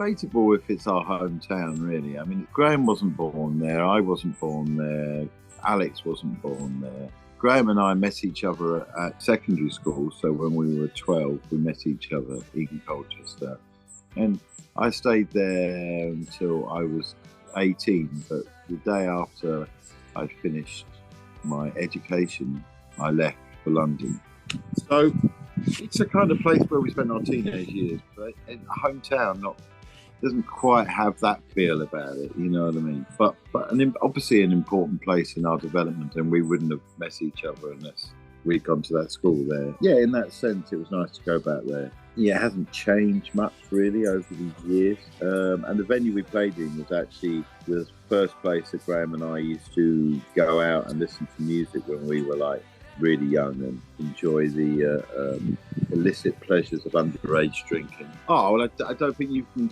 debatable if it's our hometown, really. I mean, Graham wasn't born there. I wasn't born there. Alex wasn't born there. Graham and I met each other at secondary school. So when we were 12, we met each other in Colchester. And I stayed there until I was 18. But the day after I finished my education, I left for London. So it's a kind of place where we spent our teenage years, but a hometown doesn't quite have that feel about it, you know what I mean? But obviously an important place in our development, and we wouldn't have met each other unless we'd gone to that school there. Yeah, in that sense, it was nice to go back there. Yeah, it hasn't changed much really over these years. And the venue we played in was actually the first place that Graham and I used to go out and listen to music when we were like really young and enjoy the illicit pleasures of underage drinking. Oh well, I don't think you can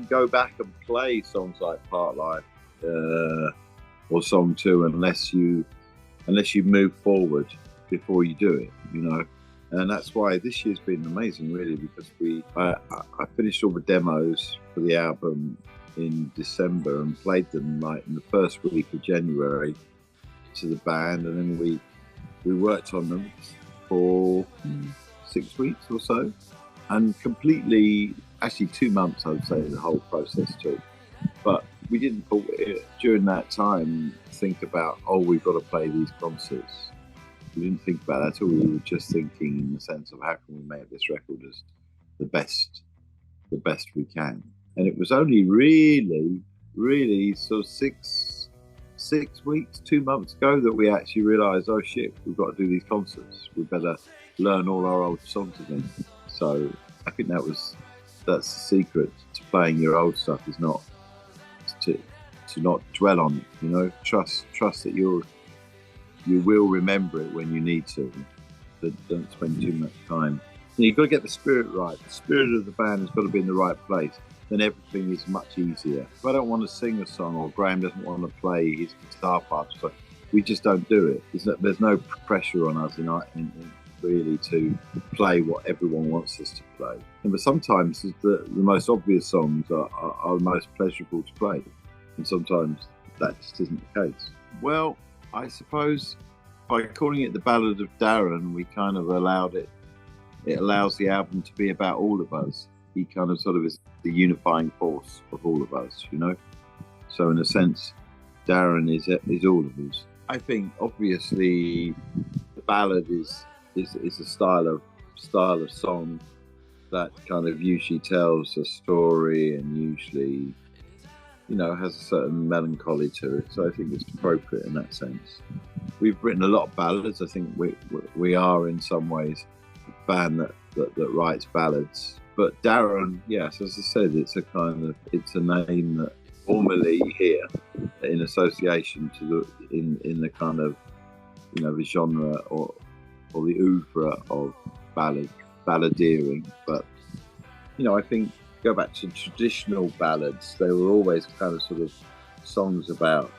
go back and play songs like Part Life or Song 2 unless you move forward before you do it, you know. And that's why this year's been amazing, really, because I finished all the demos for the album in December and played them like in the first week of January to the band, and then we worked on them for 6 weeks or so, and completely, actually 2 months, I would say, the whole process took. But we didn't, during that time, think about, oh, we've got to play these concerts. We didn't think about that at all. We were just thinking in the sense of how can we make this record as the best we can. And it was only really sort of six weeks, 2 months ago that we actually realised, oh shit, we've got to do these concerts. We better learn all our old songs again. So I think that's the secret to playing your old stuff, is not to not dwell on it. You know, trust that you will remember it when you need to. But don't spend too much time. You've got to get the spirit right. The spirit of the band has got to be in the right place. Then everything is much easier. If I don't want to sing a song, or Graham doesn't want to play his guitar part, so we just don't do it. There's no pressure on us in really to play what everyone wants us to play. But sometimes the most obvious songs are the most pleasurable to play, and sometimes that just isn't the case. Well, I suppose by calling it the Ballad of Darren, we kind of it allows the album to be about all of us. He kind of sort of is the unifying force of all of us, you know. So in a sense, Darren is all of us. I think obviously the ballad is a style of song that kind of usually tells a story and usually, you know, has a certain melancholy to it. So I think it's appropriate in that sense. We've written a lot of ballads. I think we are in some ways a band that writes ballads. But Darren, yes, as I said, it's a name that formally here in association to in the kind of, you know, the genre or the oeuvre of balladeering. But, you know, I think go back to traditional ballads, they were always kind of sort of songs about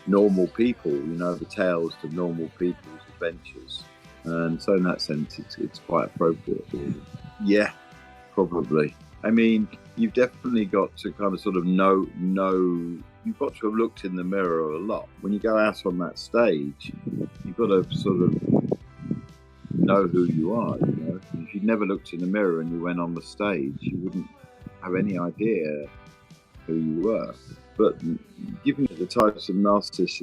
normal people, you know, the tales of normal people's adventures. And so in that sense, it's quite appropriate, really. Yeah, probably. I mean, you've definitely got to kind of sort of know, you've got to have looked in the mirror a lot. When you go out on that stage, you've got to sort of know who you are, you know. If you'd never looked in the mirror and you went on the stage, you wouldn't have any idea who you were. But giving it the types of narcissists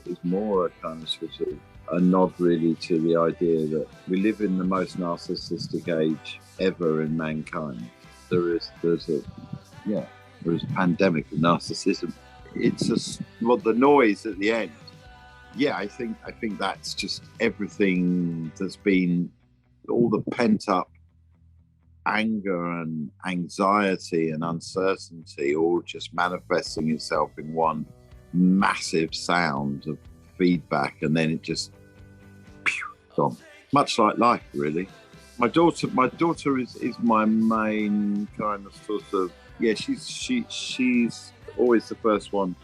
is more a kind of sort of a nod really to the idea that we live in the most narcissistic age ever in mankind. There's a pandemic of narcissism. It's just the noise at the end. Yeah, I think that's just everything that's been, all the pent up anger and anxiety and uncertainty, all just manifesting itself in one massive sound of feedback, and then it just gone. Much like life, really. My daughter is my main kind of sort of, yeah, she's always the first one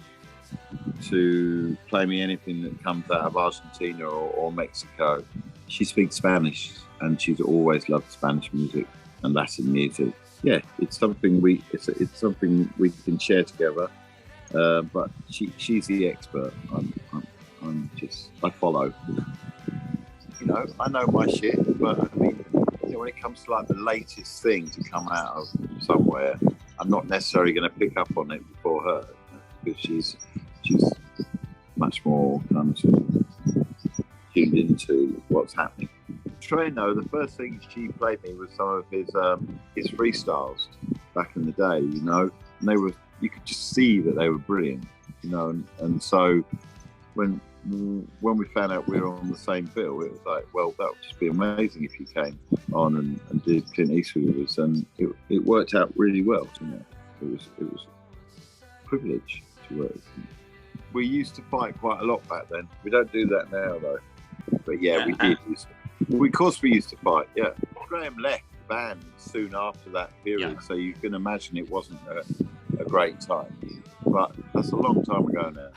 to play me anything that comes out of Argentina or Mexico. She speaks Spanish and she's always loved Spanish music and Latin music. yeah, it's something it's something we can share together. But she's the expert. I'm just I follow. I know my shit, but I mean, when it comes to like the latest thing to come out of somewhere, I'm not necessarily going to pick up on it before her, because she's much more kind of tuned into what's happening. Treno, the first thing she played me was some of his freestyles back in the day, and they were, you could just see that they were brilliant, and so when we found out we were on the same bill, it was like, well, that would just be amazing if you came on and did Clint Eastwood with us, and it worked out really well. It was a privilege to work with him. We used to fight quite a lot back then. We don't do that now, though. But yeah, we did. Of course, we used to fight. Yeah, Graham left the band soon after that period, so you can imagine it wasn't a great time. But that's a long time ago now.